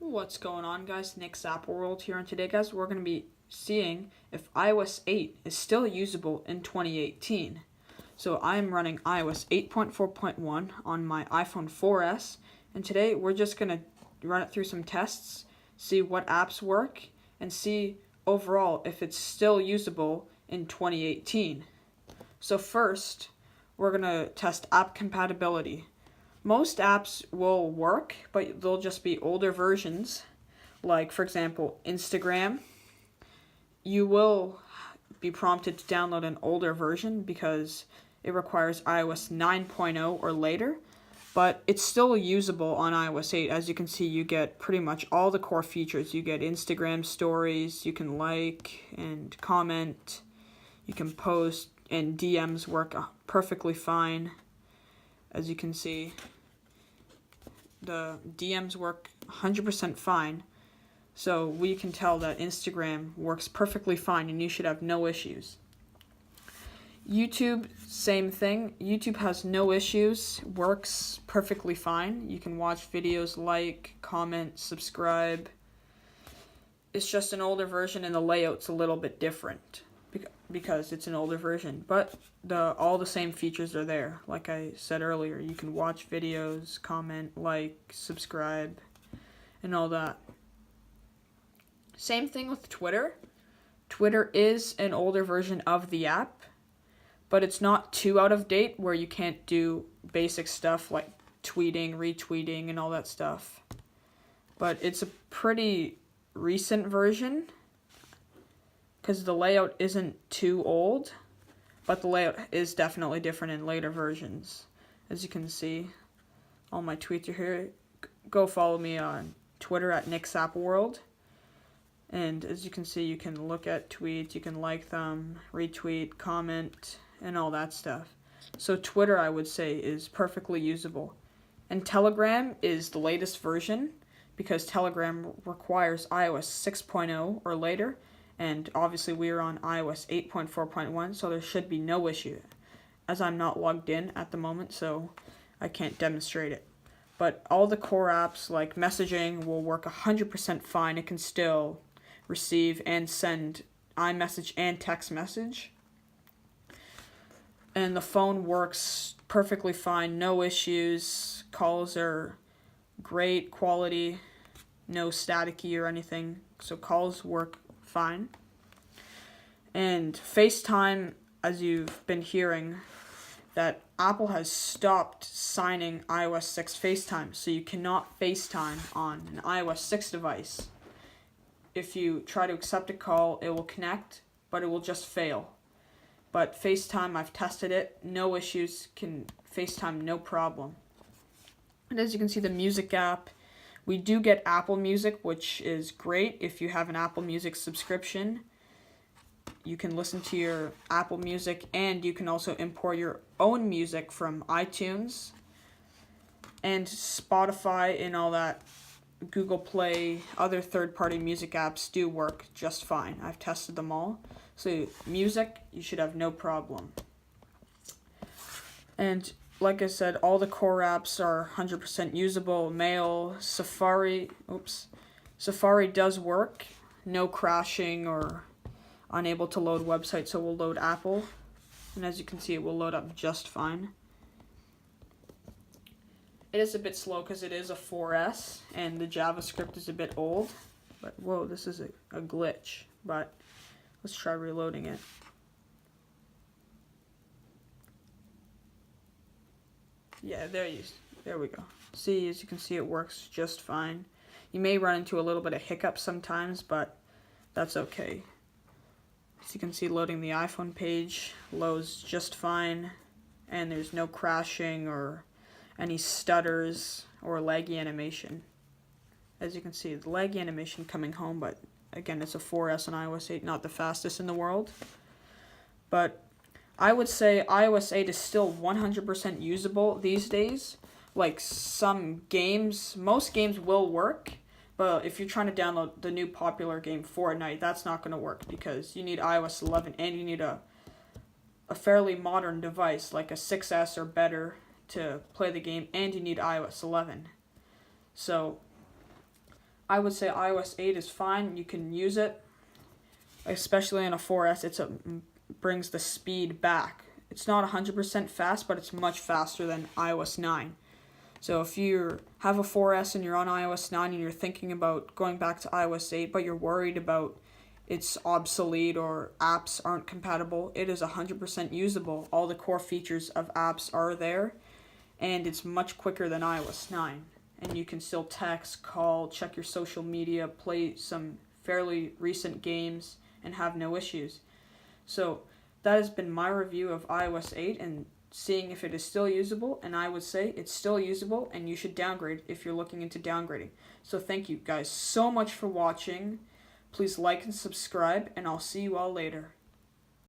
What's going on, guys? Nick's Apple World here, and today, guys, we're going to be seeing if iOS 8 is still usable in 2018. So I'm running iOS 8.4.1 on my iPhone 4S, and today we're just going to run it through some tests, see what apps work, and see overall if it's still usable in 2018. So first, we're going to test app compatibility. Most apps will work, but they'll just be older versions. Like, for example, Instagram. You will be prompted to download an older version because it requires iOS 9.0 or later, but it's still usable on iOS 8. As you can see, you get pretty much all the core features. You get Instagram stories, you can like and comment, you can post, and DMs work perfectly fine. As you can see, the DMs work 100% fine, so we can tell that Instagram works perfectly fine and you should have no issues. YouTube, same thing. YouTube has no issues, works perfectly fine. You can watch videos, like, comment, subscribe. It's just an older version and the layout's a little bit different because it's an older version, but all the same features are there. Like I said earlier, you can watch videos, comment, like, subscribe, and all that. Same thing with Twitter. Twitter is an older version of the app, but it's not too out of date where you can't do basic stuff like tweeting, retweeting, and all that stuff. But it's a pretty recent version, because the layout isn't too old, but the layout is definitely different in later versions. As you can see, all my tweets are here. Go follow me on Twitter at Nick's Apple World. And as you can see, you can look at tweets, you can like them, retweet, comment, and all that stuff. So Twitter, I would say, is perfectly usable. And Telegram is the latest version, because Telegram requires iOS 6.0 or later. And obviously we are on iOS 8.4.1, so there should be no issue, as I'm not logged in at the moment, so I can't demonstrate it. But all the core apps like messaging will work 100% fine. It can still receive and send iMessage and text message. And the phone works perfectly fine, no issues. Calls are great quality, no staticky or anything, so calls work fine. And FaceTime, as you've been hearing, that Apple has stopped signing iOS 6 FaceTime, so you cannot FaceTime on an iOS 6 device. If you try to accept a call, it will connect, but it will just fail. But FaceTime, I've tested it, no issues, can FaceTime no problem. And as you can see, the music app, we do get Apple Music, which is great if you have an Apple Music subscription. You can listen to your Apple Music, and you can also import your own music from iTunes. And Spotify and all that, Google Play, other third-party music apps do work just fine. I've tested them all. So music, you should have no problem. And like I said, all the core apps are 100% usable. Mail, Safari does work. No crashing or unable to load websites, so we'll load Apple. And as you can see, it will load up just fine. It is a bit slow because it is a 4S, and the JavaScript is a bit old. But whoa, this is a glitch. But let's try reloading it. Yeah, there we go. See, as you can see, it works just fine. You may run into a little bit of hiccups sometimes, but that's okay. As you can see, loading the iPhone page loads just fine, and there's no crashing or any stutters or laggy animation. As you can see, the laggy animation coming home, but again, it's a 4S on iOS 8, not the fastest in the world. But I would say iOS 8 is still 100% usable these days. Like some games, most games will work, but if you're trying to download the new popular game Fortnite, that's not going to work because you need iOS 11 and you need a fairly modern device like a 6S or better to play the game, and you need iOS 11. So I would say iOS 8 is fine. You can use it, especially in a 4S. Brings the speed back. It's not 100% fast, but it's much faster than iOS 9. So if you have a 4S and you're on iOS 9 and you're thinking about going back to iOS 8, but you're worried about it's obsolete or apps aren't compatible, it is 100% usable. All the core features of apps are there, and it's much quicker than iOS 9. And you can still text, call, check your social media, play some fairly recent games, and have no issues. So that has been my review of iOS 8 and seeing if it is still usable, and I would say it's still usable and you should downgrade if you're looking into downgrading. So thank you guys so much for watching. Please like and subscribe, and I'll see you all later.